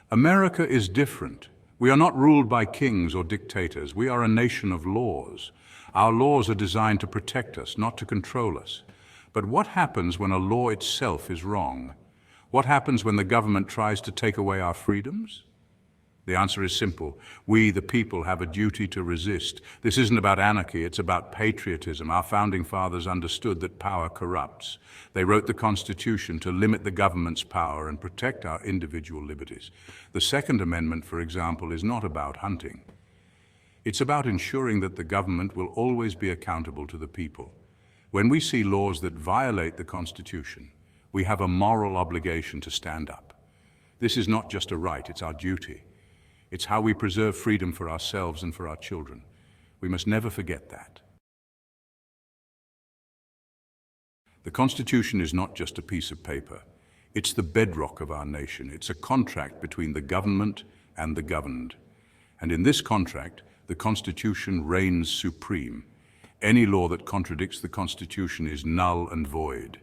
America is different. We are not ruled by kings or dictators. We are a nation of laws. Our laws are designed to protect us, not to control us. But what happens when a law itself is wrong? What happens when the government tries to take away our freedoms? The answer is simple. We, the people, have a duty to resist. This isn't about anarchy, it's about patriotism. Our founding fathers understood that power corrupts. They wrote the Constitution to limit the government's power and protect our individual liberties. The Second Amendment, for example, is not about hunting. It's about ensuring that the government will always be accountable to the people. When we see laws that violate the Constitution, we have a moral obligation to stand up. This is not just a right, it's our duty. It's how we preserve freedom for ourselves and for our children. We must never forget that. The Constitution is not just a piece of paper. It's the bedrock of our nation. It's a contract between the government and the governed. And in this contract, the Constitution reigns supreme. Any law that contradicts the Constitution is null and void.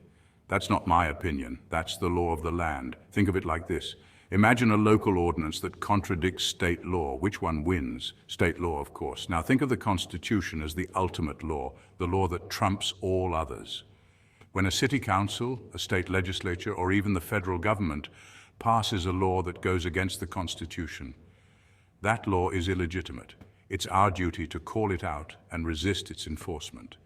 That's not my opinion. That's the law of the land. Think of it like this. Imagine a local ordinance that contradicts state law. Which one wins? State law, of course. Now think of the Constitution as the ultimate law, the law that trumps all others. When a city council, a state legislature, or even the federal government passes a law that goes against the Constitution, that law is illegitimate. It's our duty to call it out and resist its enforcement.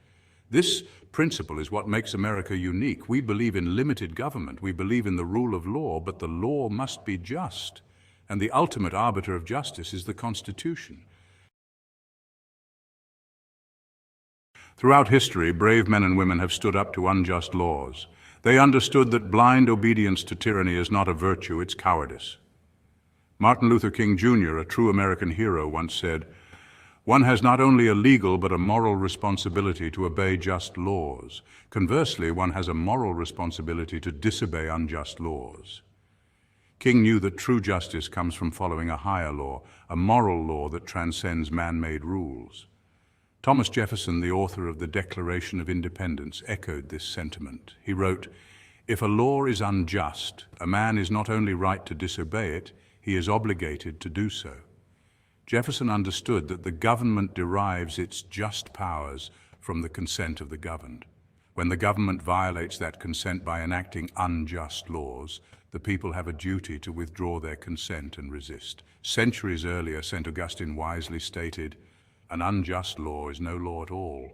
This principle is what makes America unique. We believe in limited government. We believe in the rule of law, but the law must be just. And the ultimate arbiter of justice is the Constitution. Throughout history, brave men and women have stood up to unjust laws. They understood that blind obedience to tyranny is not a virtue, it's cowardice. Martin Luther King Jr., a true American hero, once said, "One has not only a legal but a moral responsibility to obey just laws. Conversely, one has a moral responsibility to disobey unjust laws." King knew that true justice comes from following a higher law, a moral law that transcends man-made rules. Thomas Jefferson, the author of the Declaration of Independence, echoed this sentiment. He wrote, "If a law is unjust, a man is not only right to disobey it, he is obligated to do so." Jefferson understood that the government derives its just powers from the consent of the governed. When the government violates that consent by enacting unjust laws, the people have a duty to withdraw their consent and resist. Centuries earlier, St. Augustine wisely stated, "An unjust law is no law at all."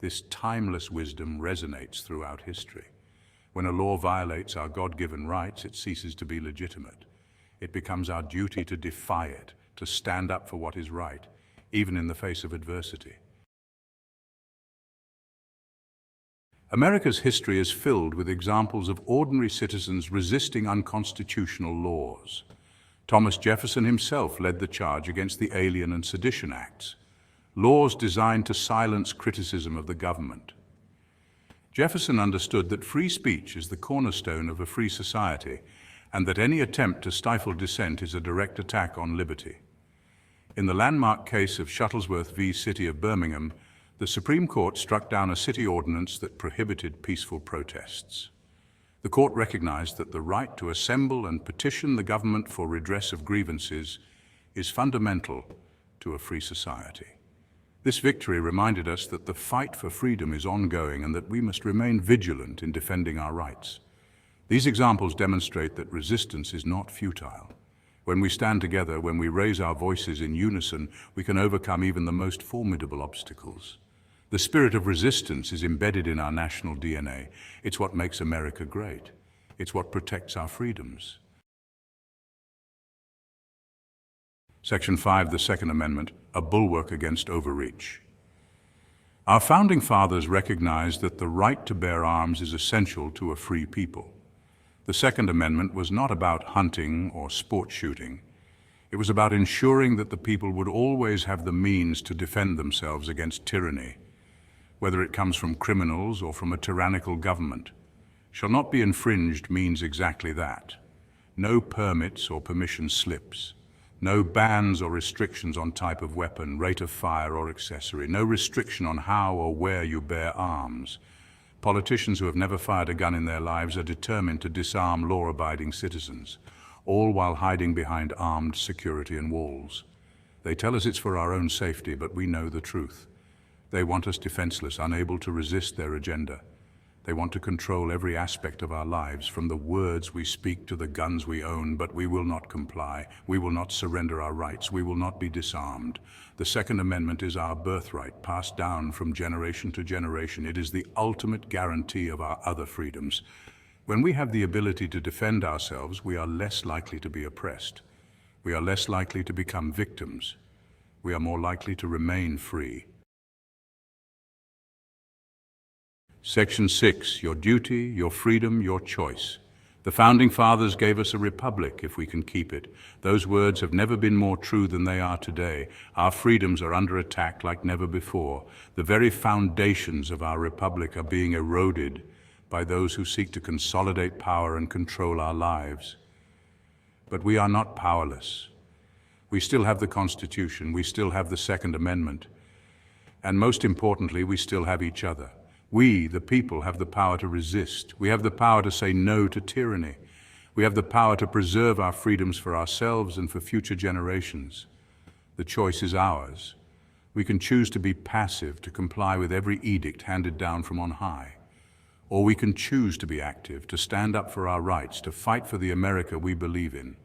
This timeless wisdom resonates throughout history. When a law violates our God-given rights, it ceases to be legitimate. It becomes our duty to defy it, to stand up for what is right, even in the face of adversity. America's history is filled with examples of ordinary citizens resisting unconstitutional laws. Thomas Jefferson himself led the charge against the Alien and Sedition Acts, laws designed to silence criticism of the government. Jefferson understood that free speech is the cornerstone of a free society, and that any attempt to stifle dissent is a direct attack on liberty. In the landmark case of Shuttlesworth v. City of Birmingham, the Supreme Court struck down a city ordinance that prohibited peaceful protests. The court recognized that the right to assemble and petition the government for redress of grievances is fundamental to a free society. This victory reminded us that the fight for freedom is ongoing and that we must remain vigilant in defending our rights. These examples demonstrate that resistance is not futile. When we stand together, when we raise our voices in unison, we can overcome even the most formidable obstacles. The spirit of resistance is embedded in our national DNA. It's what makes America great. It's what protects our freedoms. Section 5, the Second Amendment, a bulwark against overreach. Our founding fathers recognized that the right to bear arms is essential to a free people. The Second Amendment was not about hunting or sport shooting. It was about ensuring that the people would always have the means to defend themselves against tyranny, whether it comes from criminals or from a tyrannical government. Shall not be infringed means exactly that. No permits or permission slips. No bans or restrictions on type of weapon, rate of fire or accessory. No restriction on how or where you bear arms. Politicians who have never fired a gun in their lives are determined to disarm law-abiding citizens. all while hiding behind armed security and walls. They tell us it's for our own safety, but we know the truth. They want us defenseless, unable to resist their agenda. They want to control every aspect of our lives, from the words we speak to the guns we own, but we will not comply. We will not surrender our rights. We will not be disarmed. The Second Amendment is our birthright, passed down from generation to generation. It is the ultimate guarantee of our other freedoms. When we have the ability to defend ourselves, we are less likely to be oppressed. We are less likely to become victims. We are more likely to remain free. Section 6, your duty, your freedom, your choice. The Founding Fathers gave us a republic, if we can keep it. Those words have never been more true than they are today. Our freedoms are under attack like never before. The very foundations of our republic are being eroded by those who seek to consolidate power and control our lives. But we are not powerless. We still have the Constitution, we still have the Second Amendment, and most importantly, we still have each other. We, the people, have the power to resist. We have the power to say no to tyranny. We have the power to preserve our freedoms for ourselves and for future generations. The choice is ours. We can choose to be passive, to comply with every edict handed down from on high. Or we can choose to be active, to stand up for our rights, to fight for the America we believe in.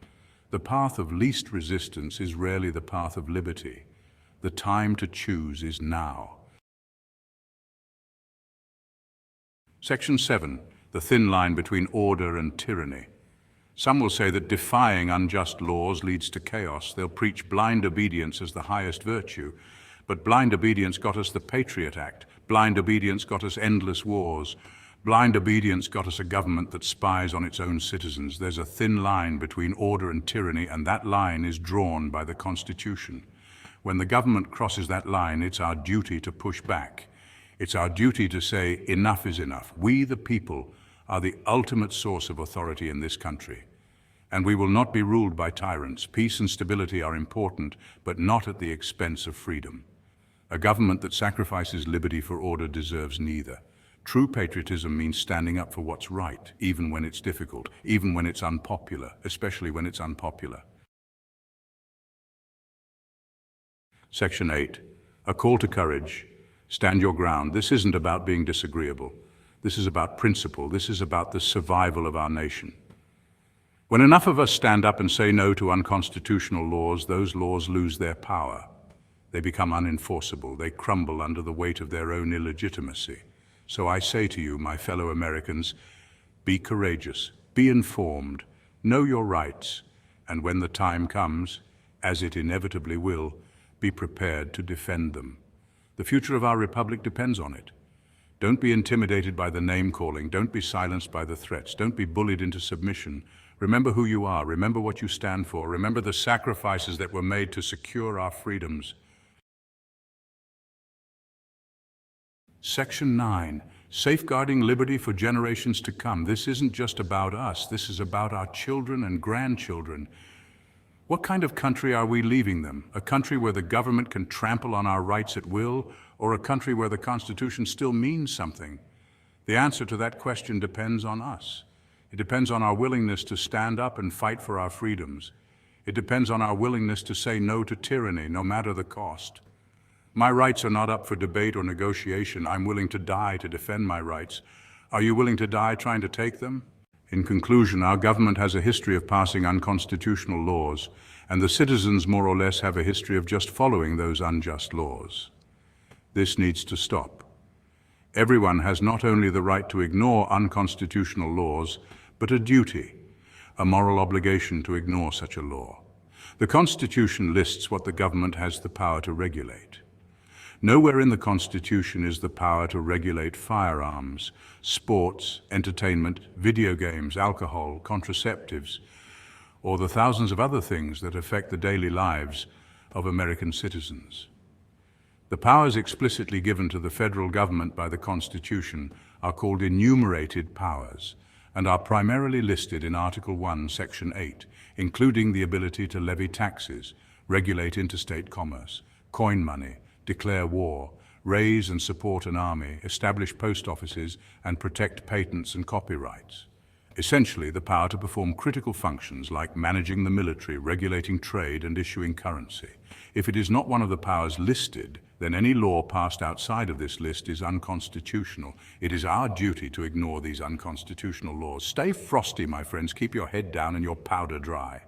The path of least resistance is rarely the path of liberty. The time to choose is now. Section 7, the thin line between order and tyranny. Some will say that defying unjust laws leads to chaos. They'll preach blind obedience as the highest virtue. But blind obedience got us the Patriot Act. Blind obedience got us endless wars. Blind obedience got us a government that spies on its own citizens. There's a thin line between order and tyranny, and that line is drawn by the Constitution. When the government crosses that line, it's our duty to push back. It's our duty to say, enough is enough. We, the people, are the ultimate source of authority in this country. And we will not be ruled by tyrants. Peace and stability are important, but not at the expense of freedom. A government that sacrifices liberty for order deserves neither. True patriotism means standing up for what's right, even when it's difficult, even when it's unpopular, especially when it's unpopular. Section 8, a call to courage. Stand your ground. This isn't about being disagreeable. This is about principle. This is about the survival of our nation. When enough of us stand up and say no to unconstitutional laws, those laws lose their power. They become unenforceable. They crumble under the weight of their own illegitimacy. So I say to you, my fellow Americans, be courageous, be informed, know your rights, and when the time comes, as it inevitably will, be prepared to defend them. The future of our republic depends on it. Don't be intimidated by the name-calling. Don't be silenced by the threats. Don't be bullied into submission. Remember who you are. Remember what you stand for. Remember the sacrifices that were made to secure our freedoms. Section 9, safeguarding liberty for generations to come. This isn't just about us. This is about our children and grandchildren. What kind of country are we leaving them? A country where the government can trample on our rights at will, or a country where the Constitution still means something? The answer to that question depends on us. It depends on our willingness to stand up and fight for our freedoms. It depends on our willingness to say no to tyranny, no matter the cost. My rights are not up for debate or negotiation. I'm willing to die to defend my rights. Are you willing to die trying to take them? In conclusion, our government has a history of passing unconstitutional laws, and the citizens more or less have a history of just following those unjust laws. This needs to stop. Everyone has not only the right to ignore unconstitutional laws, but a duty, a moral obligation to ignore such a law. The Constitution lists what the government has the power to regulate. Nowhere in the Constitution is the power to regulate firearms, sports, entertainment, video games, alcohol, contraceptives, or the thousands of other things that affect the daily lives of American citizens. The powers explicitly given to the federal government by the Constitution are called enumerated powers and are primarily listed in Article 1, Section 8, including the ability to levy taxes, regulate interstate commerce, coin money, declare war, raise and support an army, establish post offices, and protect patents and copyrights. essentially the power to perform critical functions like managing the military, regulating trade, and issuing currency. If it is not one of the powers listed, then any law passed outside of this list is unconstitutional. It is our duty to ignore these unconstitutional laws. Stay frosty, my friends. Keep your head down and your powder dry.